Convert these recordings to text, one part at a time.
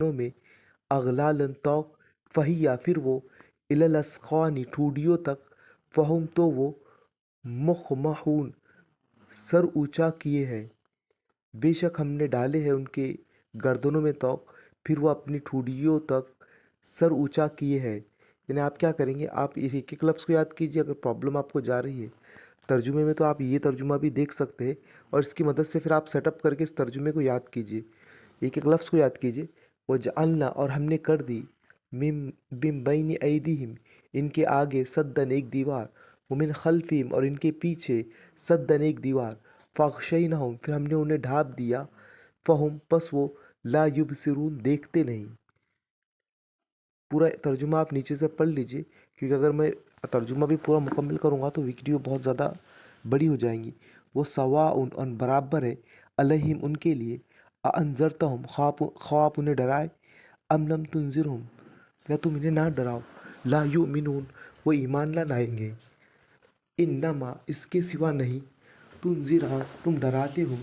में अगलालन तौक फहिया फिर वो इललस्क़ानी ठूडियों तक फ़हुम तो वो मुख़महून सर ऊंचा किए हैं। बेशक हमने डाले हैं उनके गर्दनों में तौक फिर वो अपनी ठूडियों तक सर ऊंचा किए हैं। यानी आप क्या करेंगे, आप एक एक लफ्ज़ को याद कीजिए। अगर प्रॉब्लम आपको जा रही है तर्जुमे में तो आप ये तर्जुमा भी देख सकते हैं और इसकी मदद से फिर आप सेटअप करके इस तर्जुमे को याद कीजिए। एक एक लफ्ज़ को याद कीजिए। वो जअलना और हमने कर दी मिम बिम बैन ऐदीहिम इनके आगे सद्दन एक दीवार वमिन खल्फिहिम और इनके पीछे सद्दन एक दीवार फ़अग़शयनाहुम फिर हमने उन्हें ढाँप दिया फ़हुम बस वो ला युबसिरून देखते नहीं। पूरा तर्जुमा आप नीचे से पढ़ लीजिए क्योंकि अगर मैं तर्जुमा भी पूरा मुकम्मल करूँगा तो वीडियो बहुत ज़्यादा बड़ी हो जाएंगी। वो सवाउन और बराबर है अलैहिम उनके लिए अअन्ज़रतहुम ख्वाब उन्हें डराए अम लम तुनज़िरहुम या तुम इन्हें ना डराओ ला युमिनून वो ईमान ला लाएंगे। इन्नमा इसके सिवा नहीं तुनज़िरा तुम डराते हो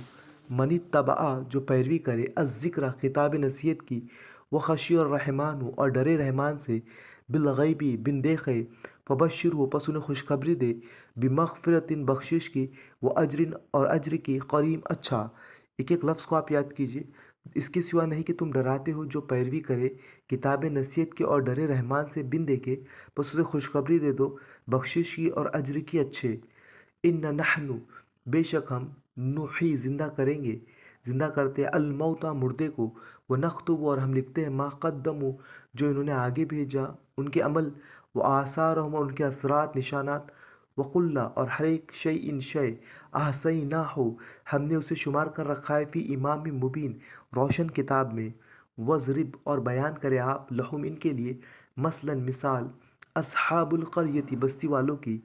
मनी तबआ जो पैरवी करे अज़्ज़िक्र किताब नसीहत की व खशियर रहमान हो और डरे रहमान से बिलगैबी बिन देखे फबशिर हो पस उन्हें खुशखबरी दे बिमग़फ़िरतिन बख्शिश की व अजरिन और अज्र की करीम अच्छा। एक एक लफ्ज़ को आप याद कीजिए। इसके सिवा नहीं कि तुम डराते हो जो पैरवी करे किताब नसीहत के और डरे रहमान से बिन देखे बस उसे खुशखबरी दे दो बख्शिश की और अज्र की अच्छे। इन्ना नहनु बेशक हम नुही ज़िंदा करेंगे ज़िंदा करते हैं अलमौता मुर्दे को व नख्तुब और हम लिखते हैं मा कद्दमू जो इन्होंने आगे भेजा उनके अमल व आसारहम और उनके असरात निशानात वकुल्ला और हर एक शय इन शय आहसई ना हो हमने उसे शुमार कर रखा है फ़ी इमाम मुबीन रोशन किताब में। वज़रिब और बयान करे आप लहुम इनके लिए मसलन मिसाल अस्हाबुल क़रयति बस्ती वालों की